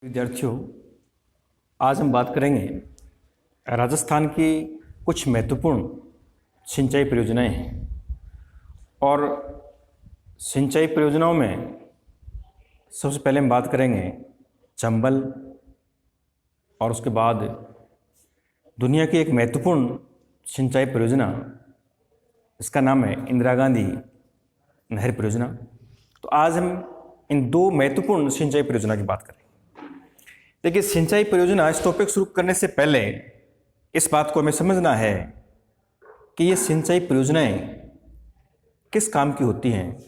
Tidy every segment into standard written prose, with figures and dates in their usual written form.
विद्यार्थियों, आज हम बात करेंगे राजस्थान की कुछ महत्वपूर्ण सिंचाई परियोजनाएं हैं। और सिंचाई परियोजनाओं में सबसे पहले हम बात करेंगे चंबल, और उसके बाद दुनिया की एक महत्वपूर्ण सिंचाई परियोजना, इसका नाम है इंदिरा गांधी नहर परियोजना। तो आज हम इन दो महत्वपूर्ण सिंचाई परियोजना की बात करेंगे। देखिए, सिंचाई परियोजना, इस टॉपिक शुरू करने से पहले इस बात को हमें समझना है कि ये सिंचाई परियोजनाएं किस काम की होती हैं,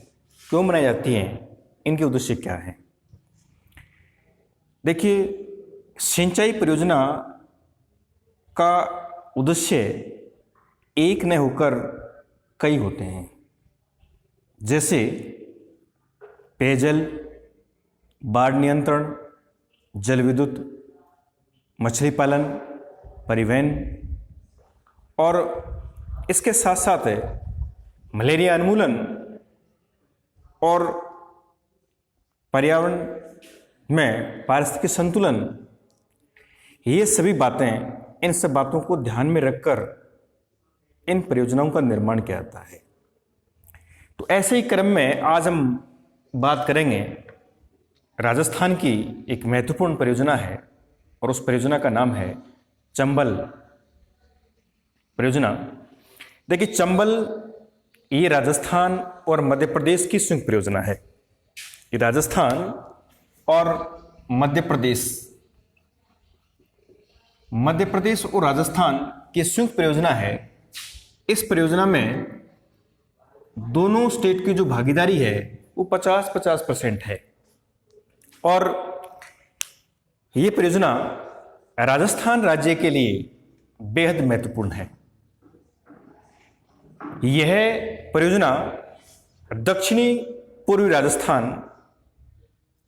क्यों बनाई जाती हैं, इनके उद्देश्य क्या हैं। देखिए, सिंचाई परियोजना का उद्देश्य एक न होकर कई होते हैं, जैसे पेयजल, बाढ़ नियंत्रण, जल विद्युत, मछली पालन, परिवहन, और इसके साथ साथ मलेरिया उन्मूलन और पर्यावरण में पारिस्थितिक संतुलन। ये सभी बातें, इन सब बातों को ध्यान में रखकर इन परियोजनाओं का निर्माण किया जाता है। तो ऐसे ही क्रम में आज हम बात करेंगे राजस्थान की एक महत्वपूर्ण परियोजना है, और उस परियोजना का नाम है चंबल परियोजना। देखिए, चंबल ये राजस्थान और मध्य प्रदेश की संयुक्त परियोजना है। ये राजस्थान और मध्य प्रदेश और राजस्थान की संयुक्त परियोजना है। इस परियोजना में दोनों स्टेट की जो भागीदारी है वो 50-50% है। और ये परियोजना राजस्थान राज्य के लिए बेहद महत्वपूर्ण है। यह परियोजना दक्षिणी पूर्वी राजस्थान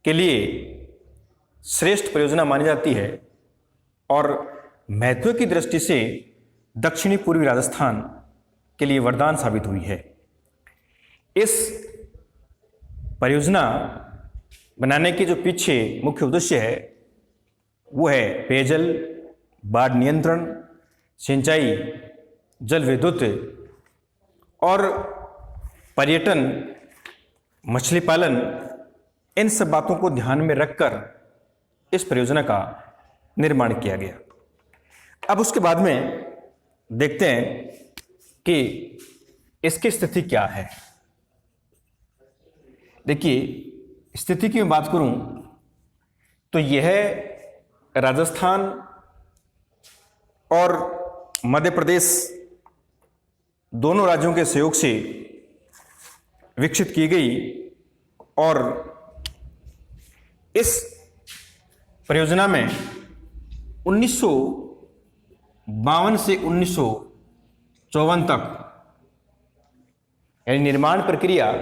के लिए श्रेष्ठ परियोजना मानी जाती है, और महत्व की दृष्टि से दक्षिणी पूर्वी राजस्थान के लिए वरदान साबित हुई है। इस परियोजना बनाने के जो पीछे मुख्य उद्देश्य है वो है पेयजल, बाढ़ नियंत्रण, सिंचाई, जल विद्युत और पर्यटन, मछली पालन। इन सब बातों को ध्यान में रखकर इस परियोजना का निर्माण किया गया। अब उसके बाद में देखते हैं कि इसकी स्थिति क्या है। देखिए, स्थिति की मैं बात करूं तो यह राजस्थान और मध्य प्रदेश दोनों राज्यों के सहयोग से विकसित की गई, और इस परियोजना में 1952 से 1954 तक, यानी निर्माण प्रक्रिया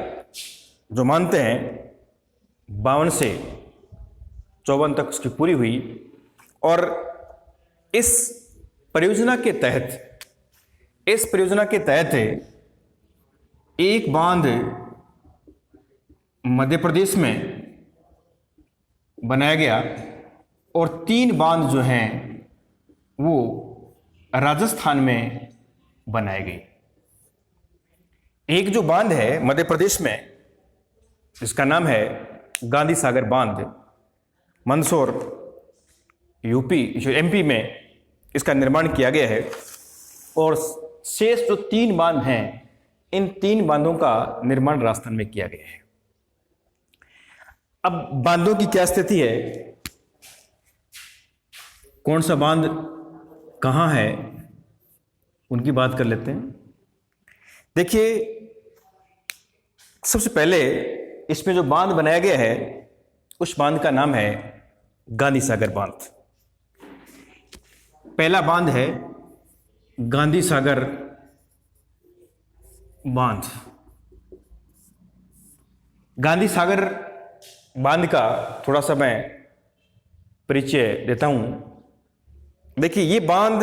जो मानते हैं 52 से 54 तक उसकी पूरी हुई। और इस परियोजना के तहत एक बांध मध्य प्रदेश में बनाया गया, और 3 बांध जो हैं वो राजस्थान में बनाए गए। एक जो बांध है मध्य प्रदेश में, इसका नाम है गांधी सागर बांध, मंदसौर एमपी में इसका निर्माण किया गया है। और शेष जो 3 बांध हैं, इन 3 बांधों का निर्माण राजस्थान में किया गया है। अब बांधों की क्या स्थिति है, कौन सा बांध कहां है, उनकी बात कर लेते हैं। देखिए, सबसे पहले इसमें जो बांध बनाया गया है उस बांध का नाम है गांधी सागर बांध। पहला बांध है गांधी सागर बांध। गांधी सागर बांध का थोड़ा सा मैं परिचय देता हूं। देखिए, ये बांध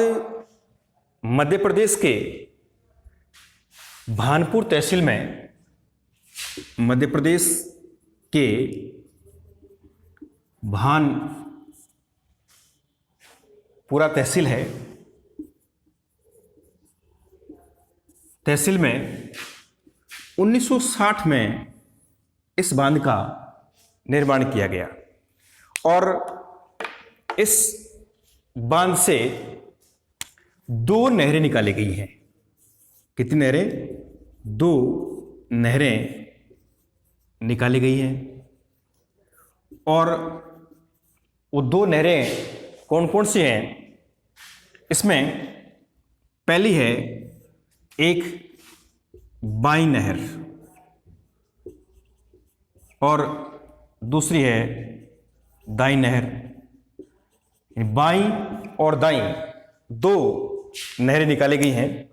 मध्य प्रदेश के भानपुर तहसील में, मध्य प्रदेश के पूरा तहसील है। तहसील में 1960 में इस बांध का निर्माण किया गया और इस बांध से 2 नहरें निकाली गई हैं। कितनी नहरें? 2 नहरें निकाली गई हैं। और वो 2 नहरें कौन कौन सी हैं? इसमें पहली है एक बाई नहर और दूसरी है दाई नहर। बाई और दाई 2 नहरें निकाली गई हैं।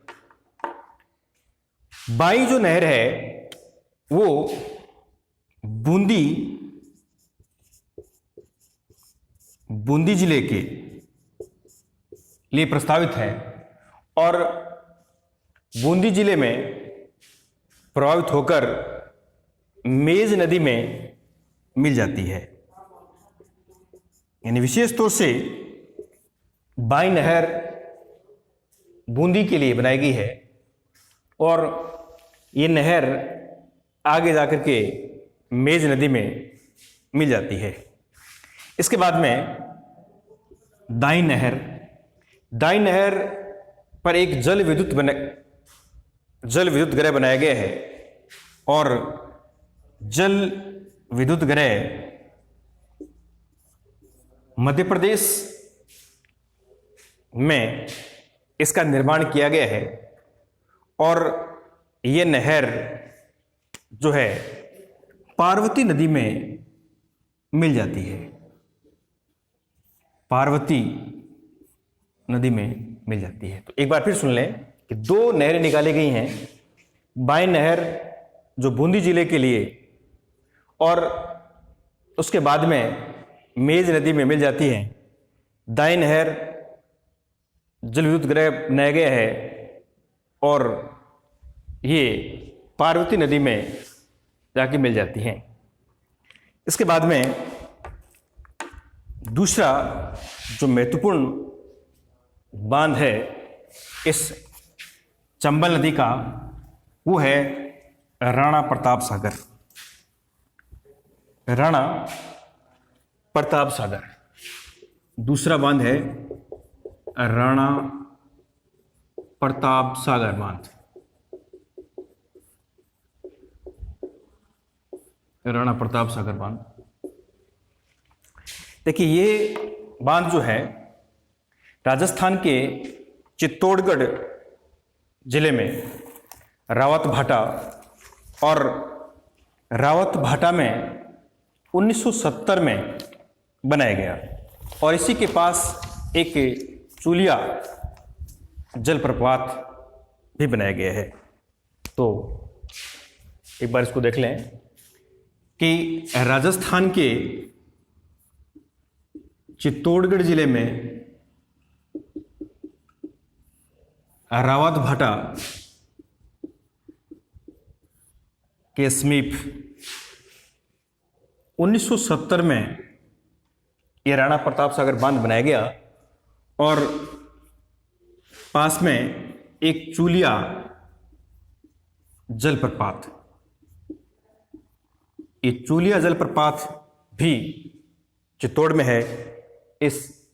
बाई जो नहर है वो बूंदी जिले के लिए प्रस्तावित है और बूंदी जिले में प्रभावित होकर मेज नदी में मिल जाती है। यानी विशेष तौर से बाई नहर बूंदी के लिए बनाई गई है और ये नहर आगे जाकर के मेज नदी में मिल जाती है। इसके बाद में दाई नहर पर एक जल विद्युत गृह बनाया गया है और जल विद्युत गृह मध्य प्रदेश में इसका निर्माण किया गया है और यह नहर जो है पार्वती नदी में मिल जाती है। पार्वती नदी में मिल जाती है। तो एक बार फिर सुन लें कि 2 नहरें निकाली गई हैं। बाई नहर जो बूंदी जिले के लिए और उसके बाद में मेज नदी में मिल जाती है। दाई नहर जल विद्युत गृह बनाया गया है और ये पार्वती नदी में जाके मिल जाती हैं। इसके बाद में दूसरा जो महत्वपूर्ण बांध है इस चंबल नदी का वो है राणा प्रताप सागर। राणा प्रताप सागर दूसरा बांध है राणा प्रताप सागर बांध। राणा प्रताप सागर बांध, देखिए ये बांध जो है राजस्थान के चित्तौड़गढ़ जिले में रावतभाटा और रावतभाटा में 1970 में बनाया गया और इसी के पास एक चूलिया जलप्रपात भी बनाया गया है। तो एक बार इसको देख लें कि राजस्थान के चित्तौड़गढ़ जिले में रावतभाटा के समीप 1970 में यह राणा प्रताप सागर बांध बनाया गया और पास में एक चूलिया जलप्रपात, ये चूलिया जलप्रपात भी चित्तौड़ में है। इस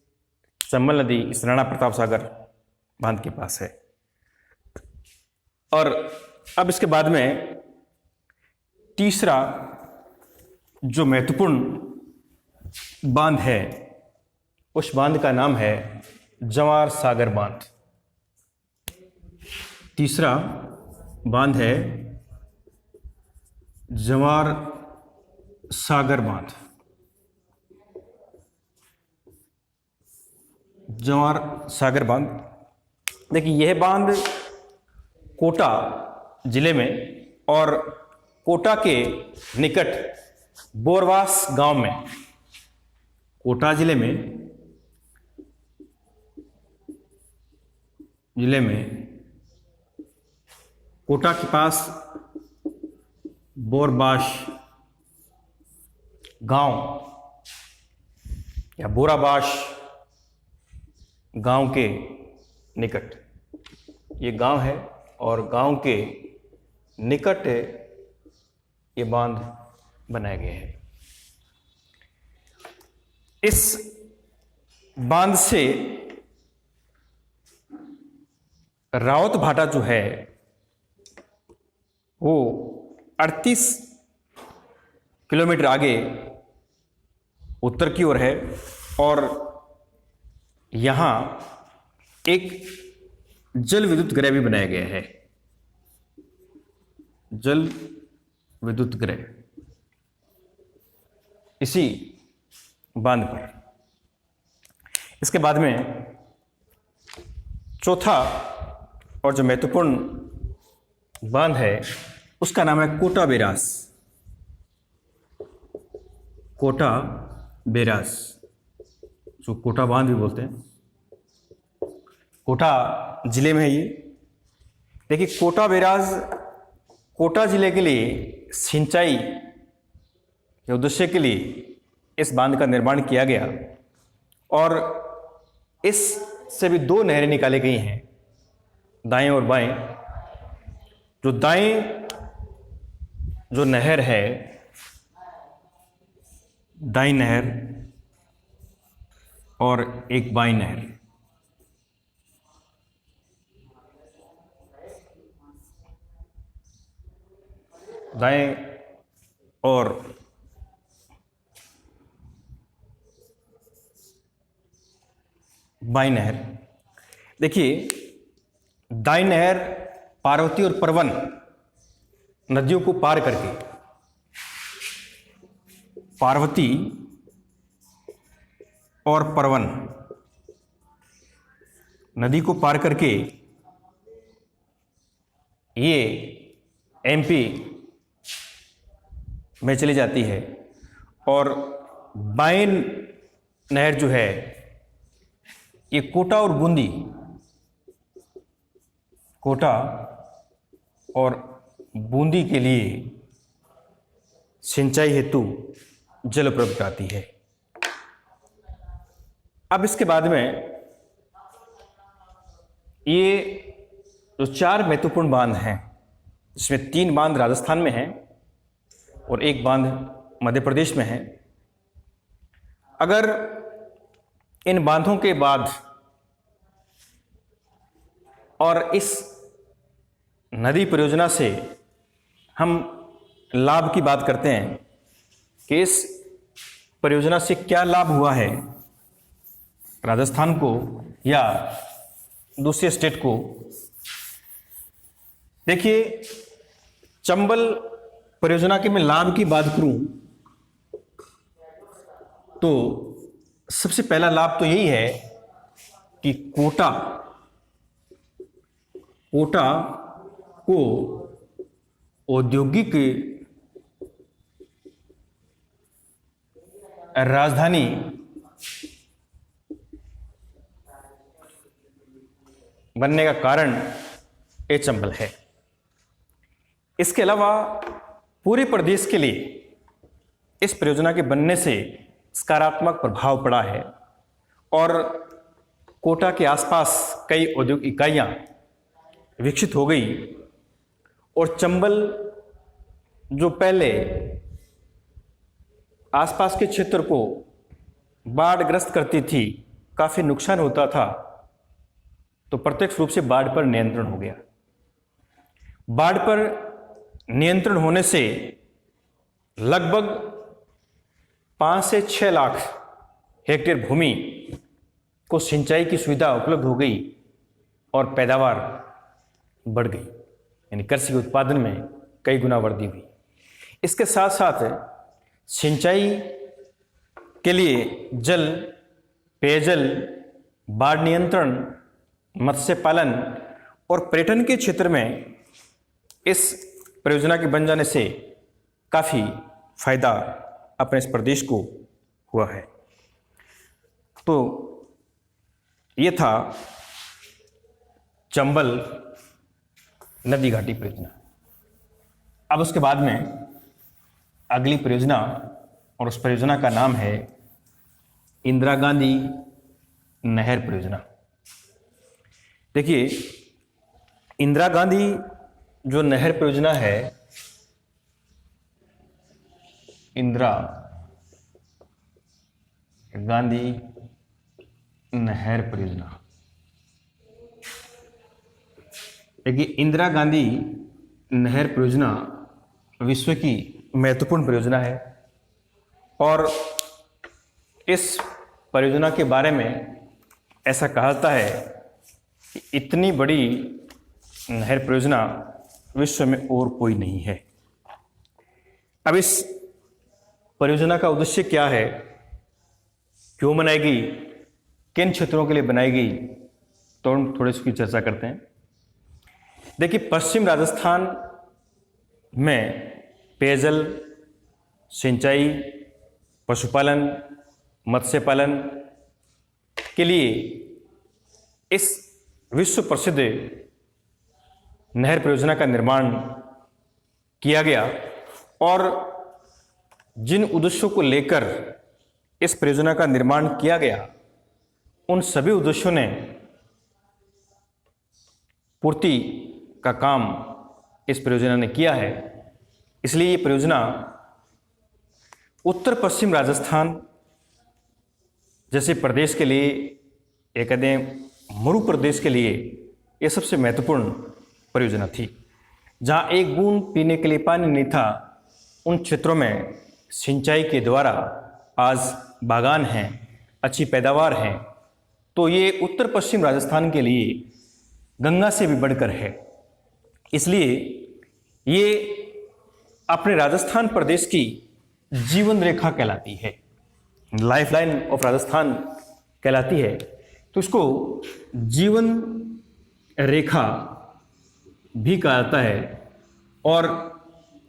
चंबल नदी इस राणा प्रताप सागर बांध के पास है। और अब इसके बाद में तीसरा जो महत्वपूर्ण बांध है उस बांध का नाम है जवार सागर बांध। तीसरा बांध है जवार सागर बांध। जवार सागर बांध, देखिए यह बांध कोटा जिले में और कोटा के निकट बोरवास गांव में, कोटा जिले में कोटा के पास बोरबाश गांव या बोराबाश गांव के निकट, ये गांव है और गांव के निकट ये बांध बनाया गया है। इस बांध से रावत भाटा जो है वो 38 किलोमीटर आगे उत्तर की ओर है और यहाँ एक जल विद्युत गृह भी बनाया गया है, जल विद्युत गृह इसी बांध पर। इसके बाद में चौथा और जो महत्वपूर्ण बांध है उसका नाम है कोटा बैराज। कोटा बैराज, जो कोटा बांध भी बोलते हैं, कोटा जिले में है ये। देखिए, कोटा बैराज कोटा जिले के लिए सिंचाई के उद्देश्य के लिए इस बांध का निर्माण किया गया और इस से भी 2 नहरें निकाली गई हैं, दाएं और बाएं। जो दाएं जो नहर है, दाईं नहर और एक बाईं नहर, दाएं और बाईं नहर। देखिए, दाईं नहर पार्वती और परवन नदियों को पार करके, पार्वती और परवन नदी को पार करके ये एमपी में चली जाती है और बाईं नहर जो है ये कोटा और बूंदी, कोटा और बूंदी के लिए सिंचाई हेतु जल उपलब्ध कराती है। अब इसके बाद में ये जो 4 महत्वपूर्ण बांध हैं, जिसमें 3 बांध राजस्थान में हैं और 1 बांध मध्य प्रदेश में है। अगर इन बांधों के बाद और इस नदी परियोजना से हम लाभ की बात करते हैं कि इस परियोजना से क्या लाभ हुआ है राजस्थान को या दूसरे स्टेट को। देखिए, चंबल परियोजना के मैं लाभ की बात करूं तो सबसे पहला लाभ तो यही है कि कोटा को औद्योगिक राजधानी बनने का कारण ये चंबल है। इसके अलावा पूरे प्रदेश के लिए इस परियोजना के बनने से सकारात्मक प्रभाव पड़ा है और कोटा के आसपास कई औद्योगिक इकाइयां विकसित हो गई और चंबल जो पहले आसपास के क्षेत्र को बाढ़ग्रस्त करती थी, काफ़ी नुकसान होता था, तो प्रत्यक्ष रूप से बाढ़ पर नियंत्रण हो गया। बाढ़ पर नियंत्रण होने से लगभग 5 से 6 लाख हेक्टेयर भूमि को सिंचाई की सुविधा उपलब्ध हो गई और पैदावार बढ़ गई, यानी कृषि उत्पादन में कई गुना वृद्धि हुई। इसके साथ साथ सिंचाई के लिए जल, पेयजल, बाढ़ नियंत्रण, मत्स्य पालन और पर्यटन के क्षेत्र में इस परियोजना के बन जाने से काफ़ी फायदा अपने इस प्रदेश को हुआ है। तो ये था चंबल नदी घाटी परियोजना। अब उसके बाद में अगली परियोजना, और उस परियोजना का नाम है इंदिरा गांधी नहर परियोजना। देखिए, इंदिरा गांधी जो नहर परियोजना है, इंदिरा गांधी नहर परियोजना, देखिए इंदिरा गांधी नहर परियोजना विश्व की महत्वपूर्ण परियोजना है और इस परियोजना के बारे में ऐसा कहा जाता है कि इतनी बड़ी नहर परियोजना विश्व में और कोई नहीं है। अब इस परियोजना का उद्देश्य क्या है, क्यों बनाई गई, किन क्षेत्रों के लिए बनाई गई, तो हम थोड़ी इसकी चर्चा करते हैं। देखिए, पश्चिम राजस्थान में पेयजल, सिंचाई, पशुपालन, मत्स्य पालन के लिए इस विश्व प्रसिद्ध नहर परियोजना का निर्माण किया गया और जिन उद्देश्यों को लेकर इस परियोजना का निर्माण किया गया, उन सभी उद्देश्यों ने पूर्ति का काम इस परियोजना ने किया है। इसलिए ये परियोजना उत्तर पश्चिम राजस्थान जैसे प्रदेश के लिए, एक कहते मरु प्रदेश के लिए यह सबसे महत्वपूर्ण परियोजना थी। जहाँ एक बूंद पीने के लिए पानी नहीं था, उन क्षेत्रों में सिंचाई के द्वारा आज बागान हैं, अच्छी पैदावार हैं। तो ये उत्तर पश्चिम राजस्थान के लिए गंगा से भी बढ़कर है। इसलिए ये अपने राजस्थान प्रदेश की जीवन रेखा कहलाती है, लाइफलाइन ऑफ राजस्थान कहलाती है। तो इसको जीवन रेखा भी कहा जाता है और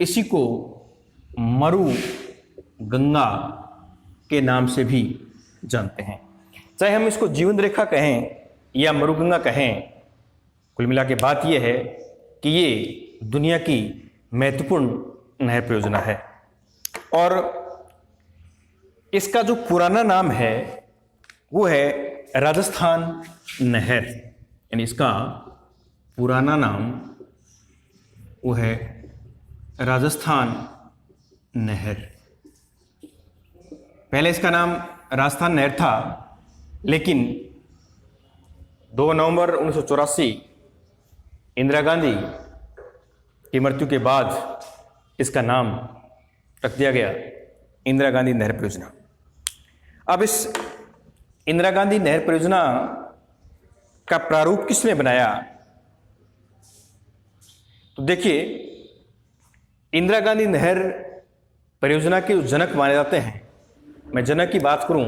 इसी को मरु गंगा के नाम से भी जानते हैं। चाहे हम इसको जीवन रेखा कहें या मरु गंगा कहें, कुल मिला के बात यह है कि ये दुनिया की महत्वपूर्ण नहर परियोजना है और इसका जो पुराना नाम है वो है राजस्थान नहर, यानी इसका पुराना नाम वो है राजस्थान नहर। पहले इसका नाम राजस्थान नहर था, लेकिन 2 नवंबर 1984 इंदिरा गांधी की मृत्यु के बाद इसका नाम रख दिया गया इंदिरा गांधी नहर परियोजना। अब इस इंदिरा गांधी नहर परियोजना का प्रारूप किसने बनाया? तो देखिए, इंदिरा गांधी नहर परियोजना के जो जनक माने जाते हैं, मैं जनक की बात करूं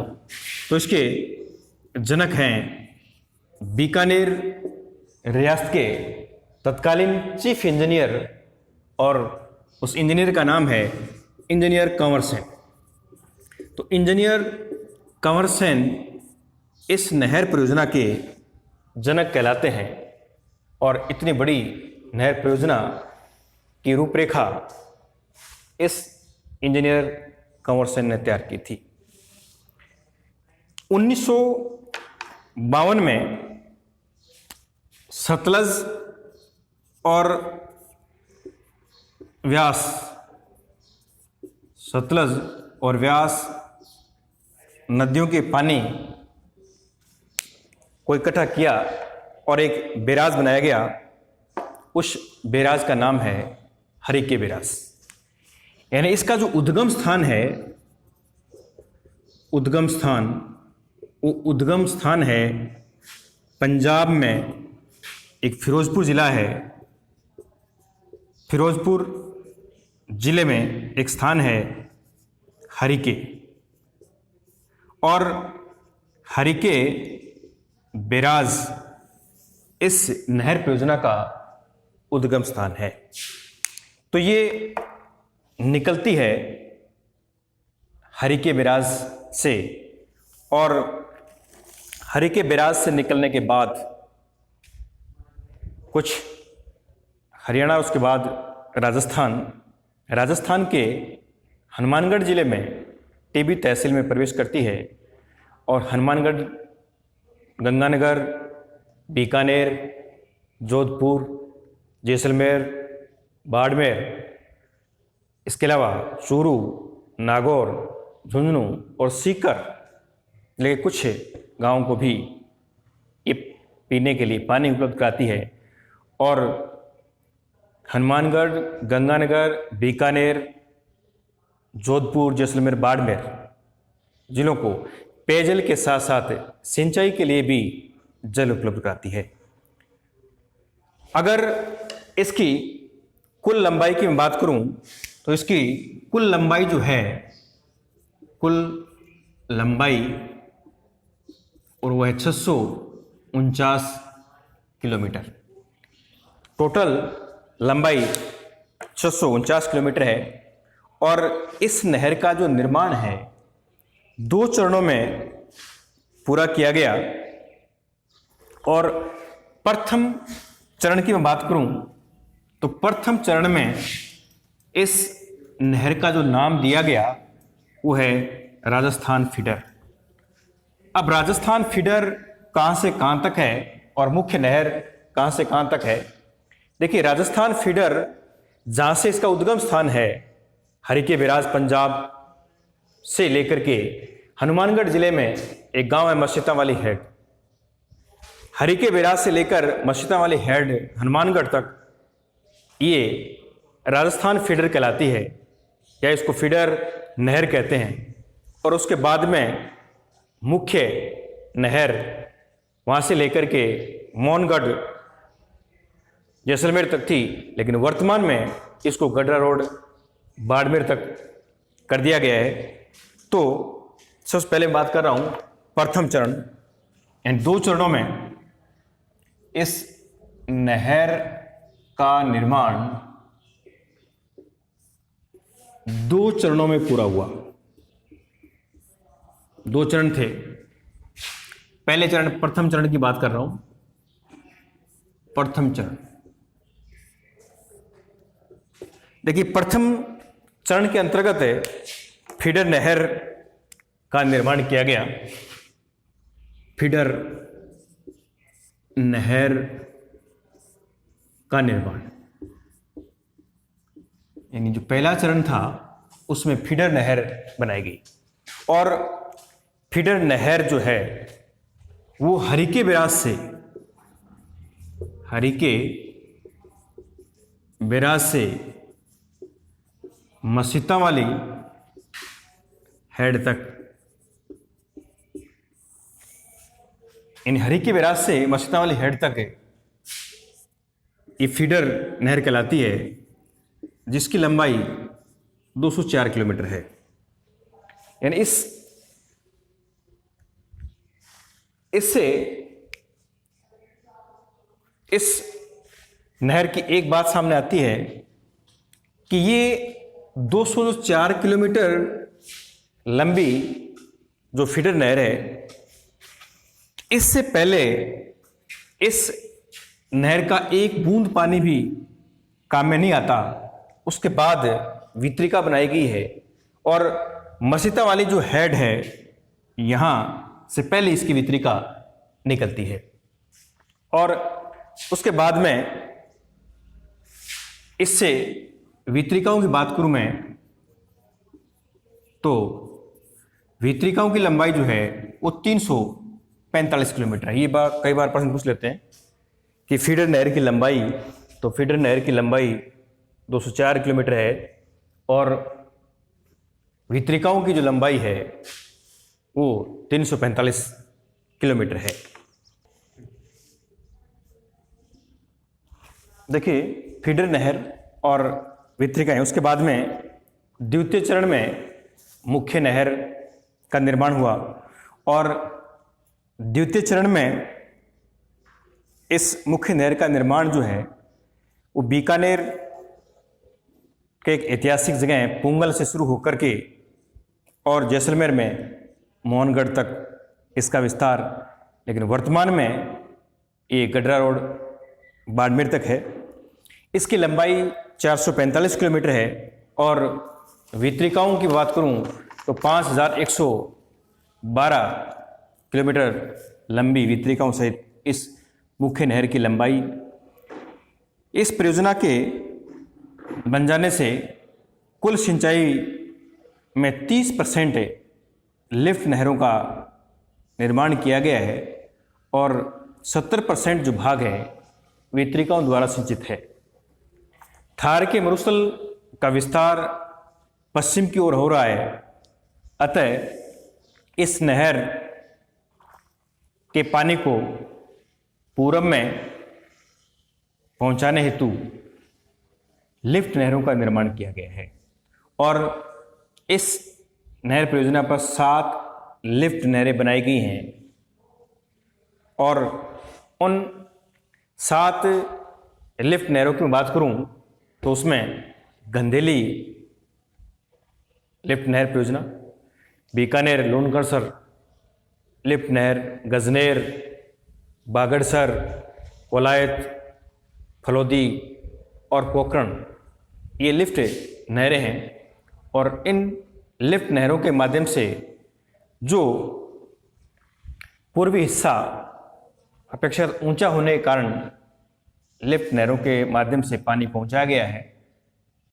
तो इसके जनक हैं बीकानेर रियासत के तत्कालीन चीफ इंजीनियर, और उस इंजीनियर का नाम है इंजीनियर कंवर सेन। तो इंजीनियर कंवर सेन इस नहर परियोजना के जनक कहलाते हैं और इतनी बड़ी नहर परियोजना की रूपरेखा इस इंजीनियर कंवर सेन ने तैयार की थी। 1952 में सतलज और व्यास नदियों के पानी को इकट्ठा किया और एक बैराज बनाया गया। उस बैराज का नाम है हरिके बैराज। यानी इसका जो उद्गम स्थान है, उद्गम स्थान है पंजाब में, एक फिरोजपुर ज़िला है, फिरोजपुर ज़िले में एक स्थान है हरिके, और हरिके बैराज इस नहर परियोजना का उद्गम स्थान है। तो ये निकलती है हरिके बैराज से, और हरिके बैराज से निकलने के बाद कुछ हरियाणा, उसके बाद राजस्थान के हनुमानगढ़ जिले में टीबी तहसील में प्रवेश करती है और हनुमानगढ़, गंगानगर, बीकानेर, जोधपुर, जैसलमेर, बाड़मेर, इसके अलावा चूरू, नागौर, झुंझुनू और सीकर लेके कुछ गांवों को भी ये पीने के लिए पानी उपलब्ध कराती है। और हनुमानगढ़, गंगानगर, बीकानेर, जोधपुर, जैसलमेर, बाड़मेर जिलों को पेयजल के साथ साथ सिंचाई के लिए भी जल उपलब्ध कराती है। अगर इसकी कुल लंबाई की मैं बात करूं तो इसकी कुल लंबाई जो है, कुल लंबाई और वह है 649 किलोमीटर। टोटल लंबाई 649 किलोमीटर है। और इस नहर का जो निर्माण है 2 चरणों में पूरा किया गया। और प्रथम चरण की मैं बात करूं तो प्रथम चरण में इस नहर का जो नाम दिया गया वो है राजस्थान फीडर। अब राजस्थान फीडर कहां से कहां तक है और मुख्य नहर कहां से कहां तक है? देखिए, राजस्थान फीडर जहां से इसका उद्गम स्थान है, हरिके बिराज पंजाब से लेकर के हनुमानगढ़ जिले में एक गांव है मस्जिता वाली हेड। हरिके बिराज से लेकर मस्जिता वाली हेड हनुमानगढ़ तक ये राजस्थान फीडर कहलाती है, या इसको फीडर नहर कहते हैं। और उसके बाद में मुख्य नहर वहाँ से लेकर के मोहनगढ़, जैसलमेर तक थी, लेकिन वर्तमान में इसको गडरा रोड, बाड़मेर तक कर दिया गया है। तो सबसे पहले बात कर रहा हूँ प्रथम चरण। इन 2 चरणों में इस नहर का निर्माण 2 चरणों में पूरा हुआ। 2 चरण थे। पहले चरण, प्रथम चरण की बात कर रहा हूं। प्रथम चरण, देखिए, प्रथम चरण के अंतर्गत फीडर नहर का निर्माण किया गया। फीडर नहर का निर्माण, यानी जो पहला चरण था उसमें फीडर नहर बनाई गई। और फीडर नहर जो है वो हरिके बिराज से, हरिके बिराज से मस्जिता वाली हेड तक, इन हरिके बिराज से मस्जिता वाली हेड तक ये फीडर नहर कहलाती है, जिसकी लंबाई 204 किलोमीटर है। यानी इस नहर की एक बात सामने आती है कि ये 204 किलोमीटर लंबी जो फीडर नहर है, इससे पहले इस नहर का एक बूंद पानी भी काम में नहीं आता। उसके बाद वितरिका बनाई गई है और मस्जिता वाली जो हेड है यहां से पहले इसकी वितरिका निकलती है। और उसके बाद में इससे वितरिकाओं की बात करूं मैं तो वितरिकाओं की लंबाई जो है वो 345 किलोमीटर है। ये बात कई बार प्रश्न पूछ लेते हैं कि फीडर नहर की लंबाई, तो फीडर नहर की लंबाई 204 किलोमीटर है और वितरिकाओं की जो लंबाई है वो 345 किलोमीटर है। देखिए, फीडर नहर और वितरिकाएं, उसके बाद में द्वितीय चरण में मुख्य नहर का निर्माण हुआ। और द्वितीय चरण में इस मुख्य नहर का निर्माण जो है वो बीकानेर के एक ऐतिहासिक जगह पुंगल से शुरू होकर के और जैसलमेर में मोहनगढ़ तक इसका विस्तार, लेकिन वर्तमान में ये गडरा रोड, बाड़मेर तक है। इसकी लंबाई 445 किलोमीटर है और वितरिकाओं की बात करूं तो 5112 किलोमीटर लंबी वितरिकाओं सहित इस मुख्य नहर की लंबाई। इस परियोजना के बन जाने से कुल सिंचाई में 30% लिफ्ट नहरों का निर्माण किया गया है और 70% जो भाग है वे तरीकाओं द्वारा सिंचित है। थार के मरुस्थल का विस्तार पश्चिम की ओर हो रहा है, अतः इस नहर के पानी को पूरब में पहुंचाने हेतु लिफ्ट नहरों का निर्माण किया गया है और इस नहर परियोजना पर 7 लिफ्ट नहरें बनाई गई हैं और उन 7 लिफ्ट नहरों की मैं बात करूं तो उसमें गंधेली लिफ्ट नहर परियोजना, बीकानेर लूणकरसर लिफ्ट नहर, गजनेर, बागड़सर, कोलायत, फलोदी और पोखरण ये लिफ्ट नहरें हैं और इन लिफ्ट नहरों के माध्यम से जो पूर्वी हिस्सा अपेक्षाकृत ऊंचा होने के कारण लिफ्ट नहरों के माध्यम से पानी पहुंचाया गया है